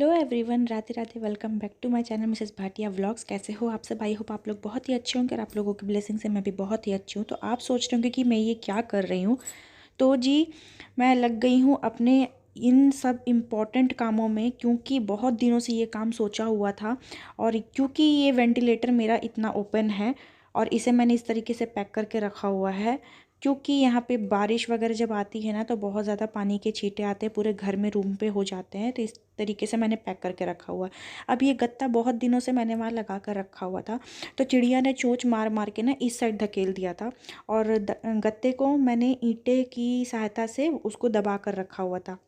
Hello everyone, Radhe Radhe. Welcome back to my channel Mrs Bhatia vlogs. कैसे हो आप सब? आई होप आप लोग बहुत ही अच्छे होंगे और आप लोगों की ब्लेसिंग से मैं भी बहुत ही अच्छी हूँ। तो आप सोच रहे होंगे कि मैं ये क्या कर रही हूँ। तो जी, मैं लग गई हूँ अपने इन सब इम्पॉर्टेंट कामों में, क्योंकि बहुत दिनों से ये काम सोचा हुआ था। और क्योंकि ये वेंटिलेटर मेरा इतना ओपन है और इसे मैंने इस तरीके से पैक करके रखा हुआ है, क्योंकि यहाँ पे बारिश वगैरह जब आती है ना तो बहुत ज़्यादा पानी के छींटे आते हैं, पूरे घर में रूम पे हो जाते हैं। तो इस तरीके से मैंने पैक करके रखा हुआ है। अब ये गत्ता बहुत दिनों से मैंने वहाँ लगा कर रखा हुआ था, तो चिड़िया ने चोंच मार मार के ना इस साइड धकेल दिया था और गत्ते को मैंने ईंटे की सहायता से उसको दबा कर रखा हुआ था।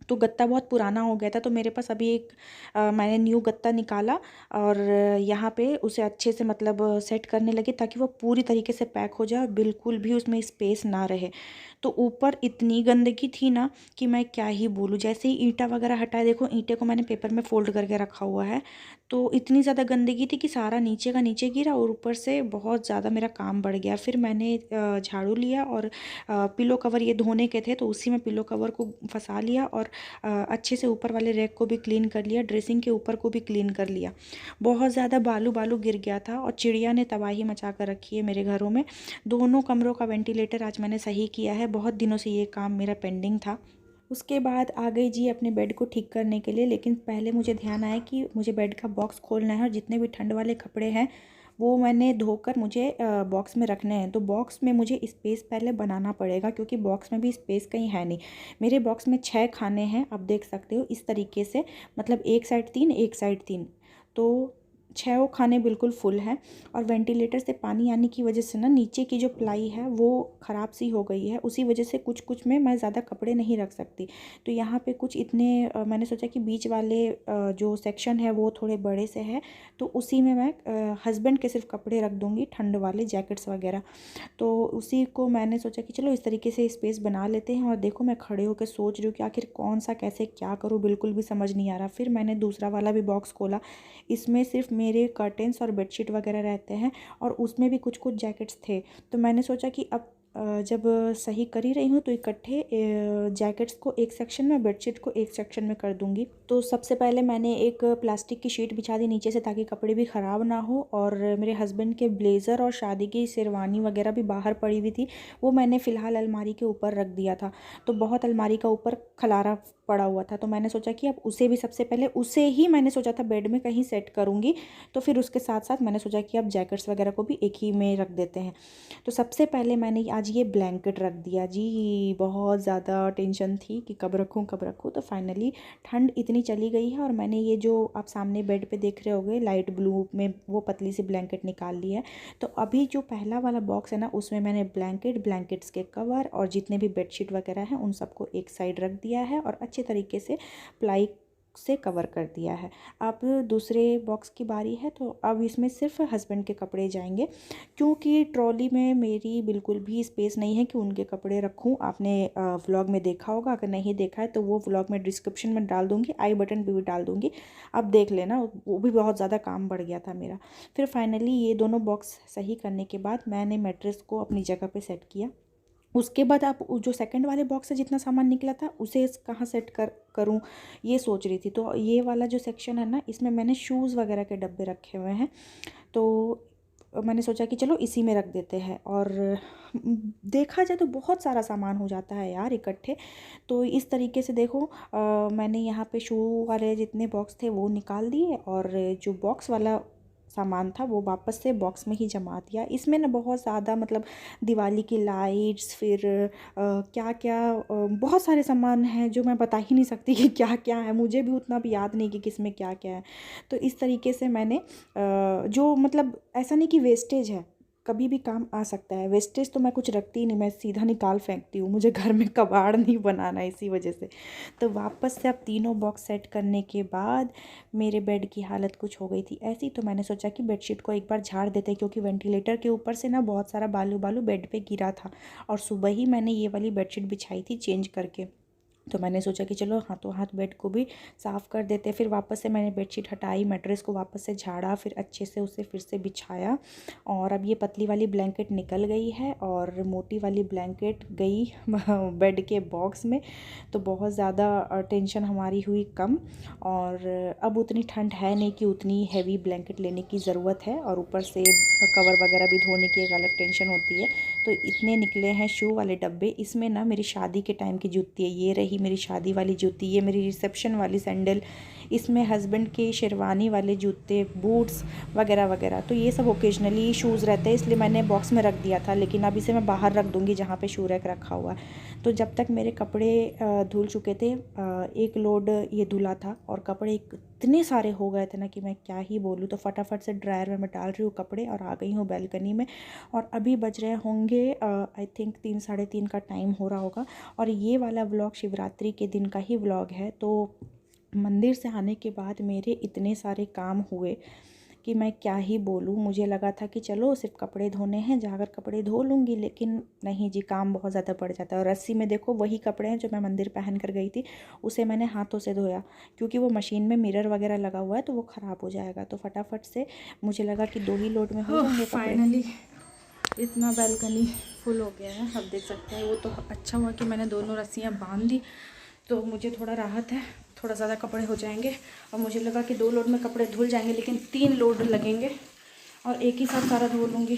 तो गत्ता बहुत पुराना हो गया था, तो मेरे पास अभी एक मैंने न्यू गत्ता निकाला और यहाँ पे उसे अच्छे से मतलब सेट करने लगी, ताकि वो पूरी तरीके से पैक हो जाए और बिल्कुल भी उसमें स्पेस ना रहे। तो ऊपर इतनी गंदगी थी ना कि मैं क्या ही बोलूँ। जैसे ही ईंटा वगैरह हटाए, देखो ईंटे को मैंने पेपर में फ़ोल्ड करके रखा हुआ है, तो इतनी ज़्यादा गंदगी थी कि सारा नीचे का नीचे गिरा और ऊपर से बहुत ज़्यादा मेरा काम बढ़ गया। फिर मैंने झाड़ू लिया और पिलो कवर ये धोने के थे, तो उसी में पिलो कवर को फंसा लिया और अच्छे से ऊपर वाले रैक को भी क्लीन कर लिया, ड्रेसिंग के ऊपर को भी क्लीन कर लिया। बहुत ज़्यादा बालू बालू गिर गया था और चिड़िया ने तबाही मचा कर रखी है मेरे घरों में। दोनों कमरों का वेंटिलेटर आज मैंने सही किया है, बहुत दिनों से ये काम मेरा पेंडिंग था। उसके बाद आ गई जी अपने बेड को ठीक करने के लिए, लेकिन पहले मुझे ध्यान आया कि मुझे बेड का बॉक्स खोलना है और जितने भी ठंड वाले कपड़े हैं वो मैंने धोकर मुझे बॉक्स में रखने हैं। तो बॉक्स में मुझे स्पेस पहले बनाना पड़ेगा, क्योंकि बॉक्स में भी स्पेस कहीं है नहीं। मेरे बॉक्स में 6 खाने हैं, आप देख सकते हो इस तरीके से, मतलब एक साइड 3 एक साइड 3, तो 6 खाने बिल्कुल फुल हैं। और वेंटिलेटर से पानी आने की वजह से ना नीचे की जो प्लाई है वो ख़राब सी हो गई है, उसी वजह से कुछ कुछ में मैं ज़्यादा कपड़े नहीं रख सकती। तो यहाँ पे कुछ इतने मैंने सोचा कि बीच वाले जो सेक्शन है वो थोड़े बड़े से है, तो उसी में मैं हस्बैंड के सिर्फ कपड़े रख दूँगी, ठंड वाले जैकेट्स वगैरह। तो उसी को मैंने सोचा कि चलो इस तरीके से स्पेस बना लेते हैं। और देखो मैं खड़े होकर सोच रही हूँ कि आखिर कौन सा कैसे क्या करूँ, बिल्कुल भी समझ नहीं आ रहा। फिर मैंने दूसरा वाला भी बॉक्स खोला, इसमें सिर्फ मेरे कर्टेंस और बेडशीट वगैरह रहते हैं और उसमें भी कुछ कुछ जैकेट्स थे। तो मैंने सोचा कि अब जब सही कर ही रही हूँ तो इकट्ठे जैकेट्स को एक सेक्शन में, बेडशीट को एक सेक्शन में कर दूँगी। तो सबसे पहले मैंने एक प्लास्टिक की शीट बिछा दी नीचे से, ताकि कपड़े भी ख़राब ना हो। और मेरे हस्बैंड के ब्लेज़र और शादी की शेरवानी वगैरह भी बाहर पड़ी हुई थी, वो मैंने फ़िलहाल अलमारी के ऊपर रख दिया था। तो बहुत अलमारी का ऊपर खलारा पड़ा हुआ था, तो मैंने सोचा कि अब उसे भी सबसे पहले उसे ही मैंने सोचा था बेड में कहीं सेट करूँगी। तो फिर उसके साथ साथ मैंने सोचा कि अब जैकेट्स वगैरह को भी एक ही में रख देते हैं। तो सबसे पहले मैंने आज ये ब्लैंकेट रख दिया जी। बहुत ज़्यादा टेंशन थी कि कब रखूँ कब रखूँ। तो फाइनली ठंड इतनी चली गई है और मैंने ये जो आप सामने बेड पे देख रहे होगे लाइट ब्लू में, वो पतली सी ब्लैंकेट निकाल ली है। तो अभी जो पहला वाला बॉक्स है ना, उसमें मैंने ब्लैंकेट्स के कवर और जितने भी बेडशीट वगैरह हैं उन सबको एक साइड रख दिया है और अच्छे तरीके से प्लाई से कवर कर दिया है। अब दूसरे बॉक्स की बारी है, तो अब इसमें सिर्फ हस्बैंड के कपड़े जाएंगे, क्योंकि ट्रॉली में मेरी बिल्कुल भी स्पेस नहीं है कि उनके कपड़े रखूं। आपने व्लॉग में देखा होगा, अगर नहीं देखा है तो वो व्लॉग में डिस्क्रिप्शन में डाल दूंगी, आई बटन पे भी डाल दूंगी, आप देख लेना। वो भी बहुत ज़्यादा काम बढ़ गया था मेरा। फिर फाइनली ये दोनों बॉक्स सही करने के बाद मैंने मैट्रेस को अपनी जगह पे सेट किया। उसके बाद आप जो सेकंड वाले बॉक्स से जितना सामान निकला था उसे कहाँ सेट करूँ, ये सोच रही थी। तो ये वाला जो सेक्शन है ना, इसमें मैंने शूज़ वगैरह के डब्बे रखे हुए हैं, तो मैंने सोचा कि चलो इसी में रख देते हैं। और देखा जाए तो बहुत सारा सामान हो जाता है यार इकट्ठे। तो इस तरीके से देखो, मैंने यहाँ पे शू वाले जितने बॉक्स थे वो निकाल दिए और जो बॉक्स वाला सामान था वो वापस से बॉक्स में ही जमा दिया। इसमें ना बहुत ज़्यादा मतलब दिवाली की लाइट्स, फिर क्या क्या बहुत सारे सामान हैं जो मैं बता ही नहीं सकती कि क्या क्या है, मुझे भी उतना भी याद नहीं कि किसमें क्या क्या है। तो इस तरीके से मैंने जो मतलब ऐसा नहीं कि वेस्टेज है, कभी भी काम आ सकता है। वेस्टेज तो मैं कुछ रखती ही नहीं, मैं सीधा निकाल फेंकती हूँ, मुझे घर में कबाड़ नहीं बनाना इसी वजह से। तो वापस से अब तीनों बॉक्स सेट करने के बाद मेरे बेड की हालत कुछ हो गई थी ऐसी, तो मैंने सोचा कि बेडशीट को एक बार झाड़ देते, क्योंकि वेंटिलेटर के ऊपर से ना बहुत सारा बालू बालू बेड पे गिरा था और सुबह ही मैंने ये वाली बेडशीट बिछाई थी चेंज करके। तो मैंने सोचा कि चलो हाथों हाथ बेड को भी साफ़ कर देते। फिर वापस से मैंने बेडशीट हटाई, मैट्रेस को वापस से झाड़ा, फिर अच्छे से उसे फिर से बिछाया। और अब ये पतली वाली ब्लैंकेट निकल गई है और मोटी वाली ब्लैंकेट गई बेड के बॉक्स में। तो बहुत ज़्यादा टेंशन हमारी हुई कम। और अब उतनी ठंड है नहीं कि उतनी हैवी ब्लैंकेट लेने की ज़रूरत है, और ऊपर से कवर वगैरह भी धोने की एक अलग टेंशन होती है। तो इतने निकले हैं शू वाले डब्बे। इसमें ना मेरी शादी के टाइम की जूती है, ये रही मेरी शादी वाली जूती, ये मेरी रिसेप्शन वाली सैंडल, इसमें हस्बैंड के शेरवानी वाले जूते, बूट्स वगैरह वगैरह। तो ये सब ओकेजनली शूज़ रहते हैं, इसलिए मैंने बॉक्स में रख दिया था, लेकिन अब इसे मैं बाहर रख दूँगी जहाँ पे शू रैक रखा हुआ है। तो जब तक मेरे कपड़े धुल चुके थे, एक लोड ये धुला था और कपड़े इतने सारे हो गए थे ना कि मैं क्या ही बोलूँ। तो फटाफट से ड्रायर में मैं डाल रही हूँ कपड़े और आ गई हूँ बालकनी में। और अभी बज रहे होंगे आई थिंक 3 साढ़े 3 का टाइम हो रहा होगा। और ये वाला व्लॉग शिवरात्रि के दिन का ही व्लॉग है। तो मंदिर से आने के बाद मेरे इतने सारे काम हुए कि मैं क्या ही बोलूँ। मुझे लगा था कि चलो सिर्फ कपड़े धोने हैं, जाकर कपड़े धो लूँगी, लेकिन नहीं जी, काम बहुत ज़्यादा बढ़ जाता है। और रस्सी में देखो वही कपड़े हैं जो मैं मंदिर पहन कर गई थी, उसे मैंने हाथों से धोया, क्योंकि वो मशीन में मिरर वगैरह लगा हुआ है तो वो ख़राब हो जाएगा। तो फटाफट से मुझे लगा कि 2 ही लोड में हो जाएंगे कपड़े। फाइनली इतना बालकनी फुल हो गया है, अब देख सकते हैं। वो तो अच्छा हुआ कि मैंने दोनों रस्सियाँ बांध दी, तो मुझे थोड़ा राहत है, थोड़ा ज़्यादा कपड़े हो जाएंगे। और मुझे लगा कि 2 लोड में कपड़े धुल जाएंगे, लेकिन 3 लोड लगेंगे और एक ही साथ सारा धो लूँगी,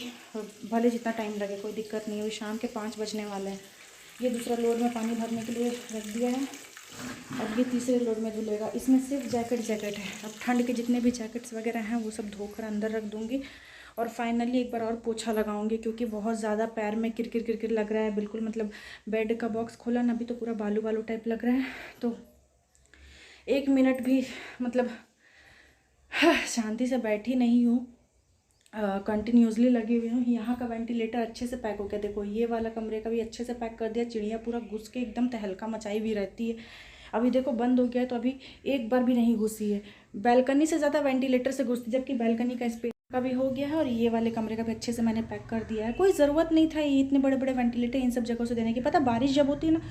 भले जितना टाइम लगे कोई दिक्कत नहीं है। शाम के 5 बजने वाले हैं। ये दूसरा लोड में पानी भरने के लिए रख दिया है, अब ये तीसरे लोड में धुलेगा। इसमें सिर्फ जैकेट है। अब ठंड के जितने भी जैकेट्स वगैरह हैं वो सब धोकर अंदर रख दूँगी। और फाइनली एक बार और पोछा लगाऊंगी, क्योंकि बहुत ज़्यादा पैर में किरकिर किरकिर लग रहा है। बिल्कुल मतलब बेड का बॉक्स खोला ना, अभी तो पूरा बालू बालू टाइप लग रहा है। तो 1 मिनट भी मतलब शांति से बैठी नहीं हूँ, कंटिन्यूसली लगी हुई हूँ। यहाँ का वेंटिलेटर अच्छे से पैक हो गया, देखो ये वाला कमरे का भी अच्छे से पैक कर दिया। चिड़िया पूरा घुस के एकदम तहलका मचाई हुई रहती है। अभी देखो बंद हो गया है, तो अभी एक बार भी नहीं घुसी है। बैल्कनी से ज़्यादा वेंटिलेटर से घुसती, जबकि बैल्कनी का स्पेस का भी हो गया है और ये वाले कमरे का भी अच्छे से मैंने पैक कर दिया है। कोई ज़रूरत नहीं था ये इतने बड़े बड़े वेंटिलेटर इन सब जगहों से देने की। पता बारिश जब होती है ना,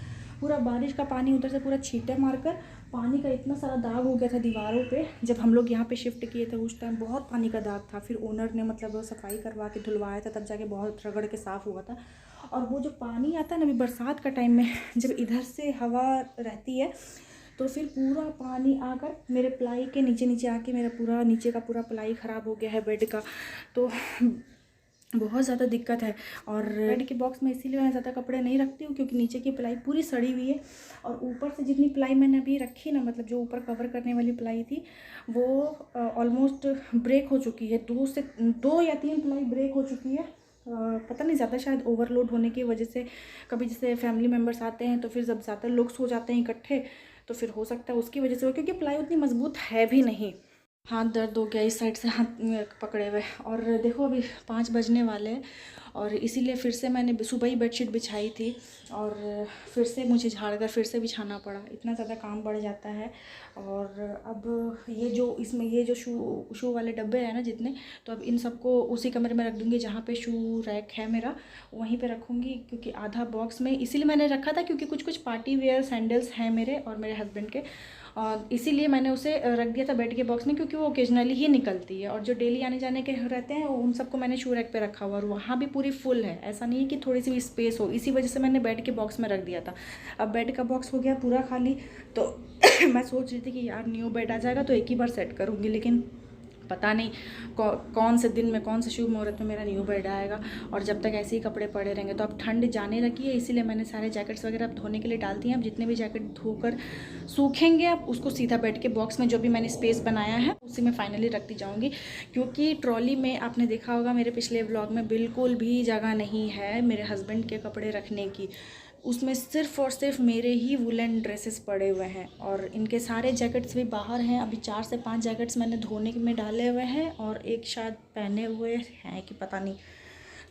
पूरा बारिश का पानी उधर से पूरा छींटे मारकर, पानी का इतना सारा दाग हो गया था दीवारों पे। जब हम लोग यहाँ पे शिफ्ट किए थे उस टाइम बहुत पानी का दाग था। फिर ओनर ने मतलब सफाई करवा के धुलवाया था, तब जाके बहुत रगड़ के साफ़ हुआ था। और वो जो पानी आता है ना अभी बरसात का टाइम में, जब इधर से हवा रहती है तो फिर पूरा पानी आकर मेरे प्लाई के नीचे नीचे आके मेरा पूरा नीचे का पूरा प्लाई ख़राब हो गया है बेड का। तो बहुत ज़्यादा दिक्कत है। और बेड के बॉक्स में इसीलिए मैं ज़्यादा कपड़े नहीं रखती हूँ, क्योंकि नीचे की प्लाई पूरी सड़ी हुई है। और ऊपर से जितनी प्लाई मैंने अभी रखी ना, मतलब जो ऊपर कवर करने वाली प्लाई थी, वो ऑलमोस्ट ब्रेक हो चुकी है। 2 या 3 प्लाई ब्रेक हो चुकी है। पता नहीं, ज़्यादा शायद ओवरलोड होने की वजह से। कभी जैसे फैमिली मेम्बर्स आते हैं तो फिर जब ज़्यादा लोग सो जाते हैं इकट्ठे, तो फिर हो सकता है उसकी वजह से हो, क्योंकि प्लाई उतनी मजबूत है भी नहीं। हाथ दर्द हो गया इस साइड से हाथ पकड़े हुए। और देखो अभी 5 बजने वाले हैं, और इसीलिए फिर से मैंने सुबह ही बेडशीट बिछाई थी और फिर से मुझे झाड़ कर फिर से बिछाना पड़ा। इतना ज़्यादा काम बढ़ जाता है। और अब ये जो इसमें ये जो शू वाले डब्बे हैं ना जितने, तो अब इन सबको उसी कमरे में रख दूँगी जहाँ पे शू रैक है मेरा, वहीं पे रखूँगी। क्योंकि आधा बॉक्स में इसीलिए मैंने रखा था, क्योंकि कुछ कुछ पार्टी वेयर सैंडल्स हैं मेरे और मेरे हस्बैंड के, और इसीलिए मैंने उसे रख दिया था बेड के बॉक्स में, क्योंकि वो ओकेजनली ही निकलती है। और जो डेली आने जाने के रहते हैं उन सबको मैंने शू रैक पे रखा हुआ, और वहाँ भी पूरी फुल है, ऐसा नहीं है कि थोड़ी सी भी स्पेस हो। इसी वजह से मैंने बेड के बॉक्स में रख दिया था। अब बेड का बॉक्स हो गया पूरा खाली, तो मैं सोच रही थी कि यार न्यू बेड आ जाएगा तो एक ही बार सेट करूँगी, लेकिन पता नहीं कौन से दिन में कौन से शुभ मुहूर्त में मेरा न्यू बेड आएगा। और जब तक ऐसे ही कपड़े पड़े रहेंगे तो अब ठंड जाने लगी है, इसीलिए मैंने सारे जैकेट्स वगैरह अब धोने के लिए डाल दिए हैं। अब जितने भी जैकेट धोकर सूखेंगे अब उसको सीधा बेड के बॉक्स में जो भी मैंने स्पेस बनाया है उसी में फाइनली रखती जाऊँगी। क्योंकि ट्रॉली में आपने देखा होगा मेरे पिछले व्लॉग में बिल्कुल भी जगह नहीं है मेरे हस्बैंड के कपड़े रखने की। उसमें सिर्फ़ और सिर्फ मेरे ही वुलन ड्रेसेस पड़े हुए हैं, और इनके सारे जैकेट्स भी बाहर हैं। अभी 4 से 5 जैकेट्स मैंने धोने में डाले हुए हैं, और एक शायद पहने हुए हैं कि पता नहीं,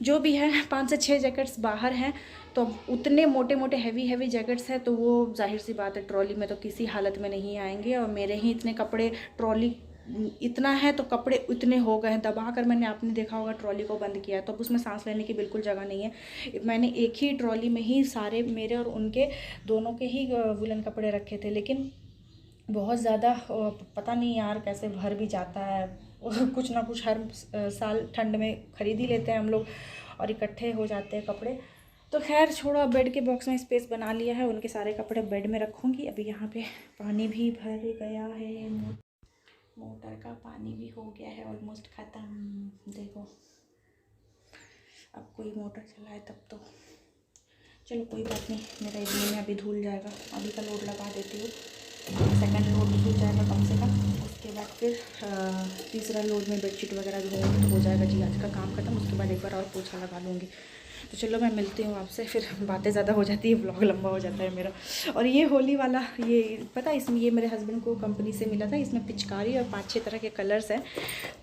जो भी है 5 से 6 जैकेट्स बाहर हैं। तो उतने मोटे मोटे हैवी जैकेट्स हैं, तो वो जाहिर सी बात है ट्रॉली में तो किसी हालत में नहीं आएंगे। और मेरे ही इतने कपड़े ट्रॉली इतना है तो कपड़े उतने हो गए हैं। दबा कर मैंने, आपने देखा होगा, ट्रॉली को बंद किया है, तो अब उसमें सांस लेने की बिल्कुल जगह नहीं है। मैंने एक ही ट्रॉली में ही सारे मेरे और उनके दोनों के ही वुलन कपड़े रखे थे, लेकिन बहुत ज़्यादा पता नहीं यार कैसे भर भी जाता है। कुछ ना कुछ हर साल ठंड में ख़रीद ही लेते हैं हम लोग और इकट्ठे हो जाते हैं कपड़े। तो खैर छोड़ो, बेड के बॉक्स में स्पेस बना लिया है, उनके सारे कपड़े बेड में रखूँगी। अभी यहाँ पे पानी भी भर गया है, मोटर का पानी भी हो गया है ऑलमोस्ट ख़त्म। देखो अब कोई मोटर चलाए तब तो, चलो कोई बात नहीं, मेरा इतने में अभी धुल जाएगा। अभी का लोड लगा देती हूँ, सेकंड लोड धुल जाएगा कम से कम, उसके बाद फिर तीसरा लोड में बेडशीट वगैरह धोऊंगी तो हो जाएगा जी आज का काम ख़त्म। उसके बाद एक बार और पोछा लगा लूँगी। तो चलो मैं मिलती हूँ आपसे, फिर बातें ज़्यादा हो जाती है, व्लॉग लंबा हो जाता है मेरा। और ये होली वाला, ये पता है, इसमें ये मेरे हस्बैंड को कंपनी से मिला था। इसमें पिचकारी और 5-6 तरह के कलर्स हैं।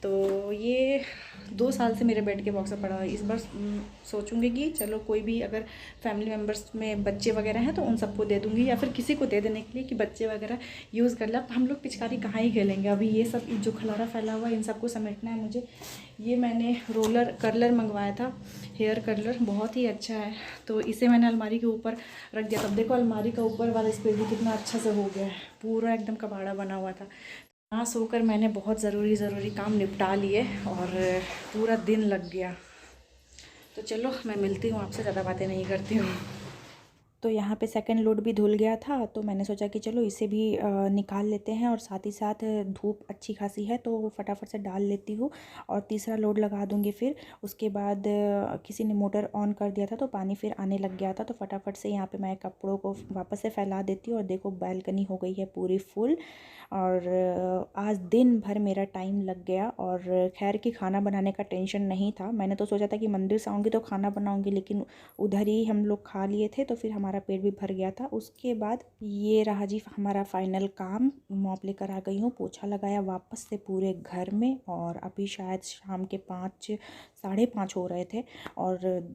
तो ये 2 साल से मेरे बेड के बॉक्स में पड़ा है। इस बार सोचूंगी कि चलो कोई भी अगर फैमिली मेम्बर्स में बच्चे वगैरह हैं तो उन सबको दे दूँगी, या फिर किसी को दे देने के लिए कि बच्चे वगैरह यूज़ कर ले। अब हम लोग पिचकारी कहाँ ही खेलेंगे, अभी ये सब जो खलारा फैला हुआ है इन सबको समेटना है मुझे। ये मैंने रोलर कर्लर मंगवाया था, हेयर कर्लर, बहुत ही अच्छा है। तो इसे मैंने अलमारी के ऊपर रख दिया। तब देखो अलमारी का ऊपर वाला स्पेस भी कितना अच्छा से हो गया है, पूरा एकदम कबाड़ा बना हुआ था। यहाँ सोकर मैंने बहुत ज़रूरी काम निपटा लिए और पूरा दिन लग गया। तो चलो मैं मिलती हूँ आपसे, ज़्यादा बातें नहीं करती हूँ। तो यहाँ पे सेकंड लोड भी धुल गया था, तो मैंने सोचा कि चलो इसे भी निकाल लेते हैं, और साथ ही साथ धूप अच्छी खासी है तो फटाफट से डाल लेती हूँ और तीसरा लोड लगा दूँगी। फिर उसके बाद किसी ने मोटर ऑन कर दिया था तो पानी फिर आने लग गया था, तो फटाफट से यहाँ पे मैं कपड़ों को वापस से फैला देती हूँ। और देखो बालकनी हो गई है पूरी फुल। और आज दिन भर मेरा टाइम लग गया। और खैर कि खाना बनाने का टेंशन नहीं था। मैंने तो सोचा था कि मंदिर से आऊँगी तो खाना बनाऊँगी, लेकिन उधर ही हम लोग खा लिए थे तो फिर हमारा पेट भी भर गया था। उसके बाद ये रहा जी हमारा फाइनल काम। मॉप लेकर आ गई हूँ, पोछा लगाया वापस से पूरे घर में। और अभी शायद शाम के 5 साढ़े 5 हो रहे थे और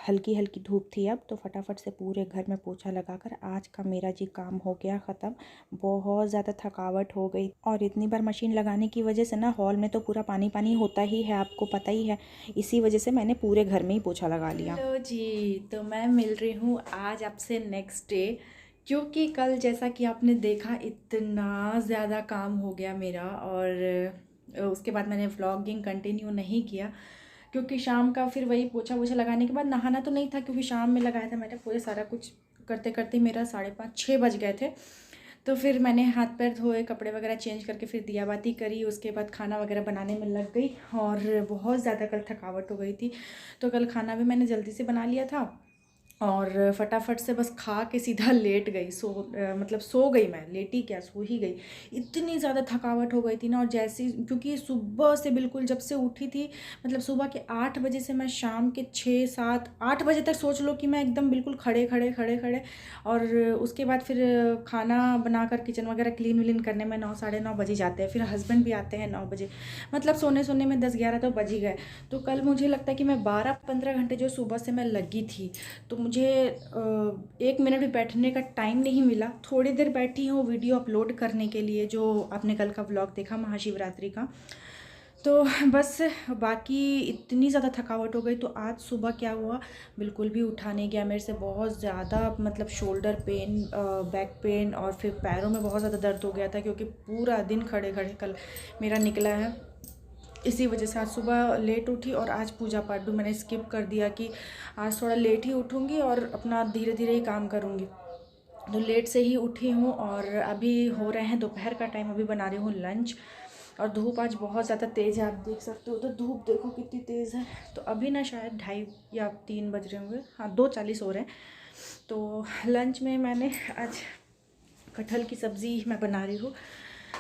हल्की हल्की धूप थी अब। तो फटाफट से पूरे घर में पोछा लगाकर आज का मेरा जी काम हो गया ख़त्म। बहुत ज़्यादा थकावट हो गई, और इतनी बार मशीन लगाने की वजह से ना हॉल में तो पूरा पानी पानी होता ही है, आपको पता ही है। इसी वजह से मैंने पूरे घर में ही पोछा लगा लिया। हेलो जी, तो मैं मिल रही हूँ आज आपसे नेक्स्ट डे, क्योंकि कल जैसा कि आपने देखा इतना ज़्यादा काम हो गया मेरा। और उसके बाद मैंने व्लॉगिंग कंटिन्यू नहीं किया, क्योंकि शाम का फिर वही पोछा वोछा लगाने के बाद नहाना तो नहीं था, क्योंकि शाम में लगाया था मैंने पूरे, सारा कुछ करते करते मेरा 5:30-6 बज गए थे। तो फिर मैंने हाथ पैर धोए, कपड़े वगैरह चेंज करके फिर दिया बाती करी, उसके बाद खाना वगैरह बनाने में लग गई। और बहुत ज़्यादा कल थकावट हो गई थी, तो कल खाना भी मैंने जल्दी से बना लिया था और फटाफट से बस खा के सीधा लेट गई। मतलब सो गई मैं, लेटी क्या, सो ही गई। इतनी ज़्यादा थकावट हो गई थी ना। और जैसे, क्योंकि सुबह से बिल्कुल जब से उठी थी, मतलब सुबह के 8 बजे से मैं शाम के 6-7-8 बजे तक सोच लो कि मैं एकदम बिल्कुल खड़े खड़े। और उसके बाद फिर खाना बनाकर किचन वगैरह क्लीन व्लीन करने में 9-9:30 बज ही जाते हैं। फिर हस्बैंड भी आते हैं 9 बजे, मतलब सोने में 10-11 तो बज ही गए। तो कल मुझे लगता है कि मैं 12-15 घंटे जो सुबह से मैं लगी थी, तो मुझे 1 मिनट भी बैठने का टाइम नहीं मिला। थोड़ी देर बैठी हूँ वीडियो अपलोड करने के लिए, जो आपने कल का व्लॉग देखा महाशिवरात्रि का। तो बस बाकी इतनी ज़्यादा थकावट हो गई। तो आज सुबह क्या हुआ, बिल्कुल भी उठा नहीं गया मेरे से। बहुत ज़्यादा मतलब शोल्डर पेन, बैक पेन, और फिर पैरों में बहुत ज़्यादा दर्द हो गया था, क्योंकि पूरा दिन खड़े कल मेरा निकला है। इसी वजह से आज सुबह लेट उठी। और आज पूजा पाठ भी मैंने स्किप कर दिया कि आज थोड़ा लेट ही उठूँगी और अपना धीरे धीरे ही काम करूँगी। तो लेट से ही उठी हूँ। और अभी हो रहे हैं दोपहर का टाइम, अभी बना रही हूँ लंच। और धूप आज बहुत ज़्यादा तेज़ है, आप देख सकते हो। तो धूप देखो कितनी तेज़ है। तो अभी ना शायद 2:30 या 3 बज रहे होंगे, हाँ 2:40 हो रहे हैं। तो लंच में मैंने आज कटहल की सब्ज़ी मैं बना रही हूँ।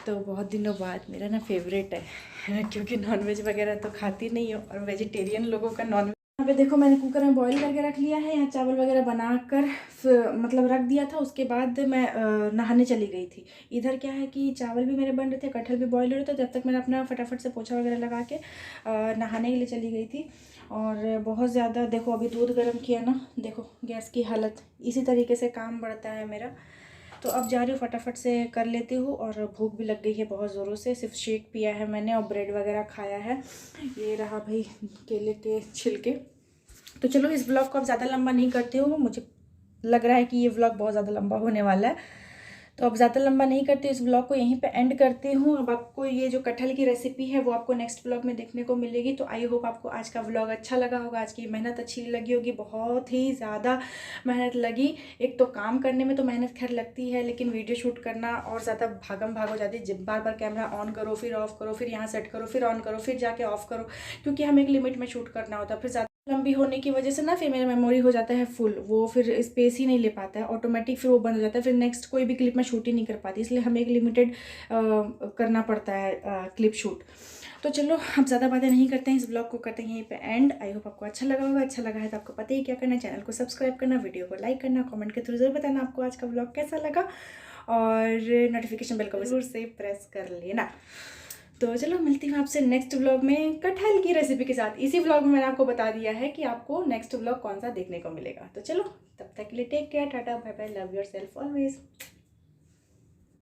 तो बहुत दिनों बाद मेरा ना फेवरेट है, क्योंकि नॉनवेज वगैरह तो खाती नहीं हूँ, और वेजिटेरियन लोगों का नॉनवेज। यहाँ पे देखो मैंने कुकर में बॉईल करके रख लिया है, यहाँ चावल वगैरह बनाकर मतलब रख दिया था। उसके बाद मैं नहाने चली गई थी। इधर क्या है कि चावल भी मेरे बन रहे थे, कटहल भी बॉईल हो रहे थे, जब तक मैंने अपना फटाफट से पोछा वगैरह लगा के नहाने के लिए चली गई थी। और बहुत ज़्यादा देखो, अभी दूध गर्म किया ना, देखो गैस की हालत। इसी तरीके से काम बढ़ता है मेरा। तो अब जा रही हूँ, फटाफट से कर लेती हूँ। और भूख भी लग गई है बहुत ज़ोरों से। सिर्फ शेक पिया है मैंने और ब्रेड वगैरह खाया है। ये रहा भाई केले के छिलके। तो चलो इस ब्लॉग को अब ज़्यादा लंबा नहीं करती हूँ, मुझे लग रहा है कि ये व्लॉग बहुत ज़्यादा लंबा होने वाला है। तो अब ज़्यादा लंबा नहीं करती, इस ब्लॉग को यहीं पे एंड करती हूँ। अब आपको ये जो कटहल की रेसिपी है वो आपको नेक्स्ट ब्लॉग में देखने को मिलेगी। तो आई होप आपको आज का व्लॉग अच्छा लगा होगा, आज की मेहनत अच्छी लगी होगी। बहुत ही ज़्यादा मेहनत लगी। एक तो काम करने में तो मेहनत खैर लगती है, लेकिन वीडियो शूट करना और ज़्यादा भागम भाग हो जाती है। जब बार बार कैमरा ऑन करो, फिर ऑफ करो, फिर यहाँ सेट करो, फिर ऑन करो, फिर जाके ऑफ करो, क्योंकि हमें एक लिमिट में शूट करना होता है। फिर ज़्यादा लंबी होने की वजह से ना फिर मेरा मेमोरी हो जाता है फुल, वो फिर स्पेस ही नहीं ले पाता है ऑटोमेटिक, फिर वो बंद हो जाता है। फिर नेक्स्ट कोई भी क्लिप में शूट ही नहीं कर पाती, इसलिए हमें एक लिमिटेड करना पड़ता है क्लिप शूट। तो चलो हम ज़्यादा बातें नहीं करते हैं, इस ब्लॉग को करते हैं यहीं पे एंड। आई होप आपको अच्छा लगा होगा। अच्छा लगा है तो आपको पता ही क्या करना है, चैनल को सब्सक्राइब करना, वीडियो को लाइक करना, कमेंट के थ्रू जरूर बताना आपको आज का ब्लॉग कैसा लगा, और नोटिफिकेशन बेल को जरूर से प्रेस कर लेना। तो चलो मिलती हूँ आपसे नेक्स्ट व्लॉग में कटहल की रेसिपी के साथ। इसी व्लॉग में मैंने आपको बता दिया है कि आपको नेक्स्ट व्लॉग कौन सा देखने को मिलेगा। तो चलो तब तक के लिए take care, tata bye bye, love your self always.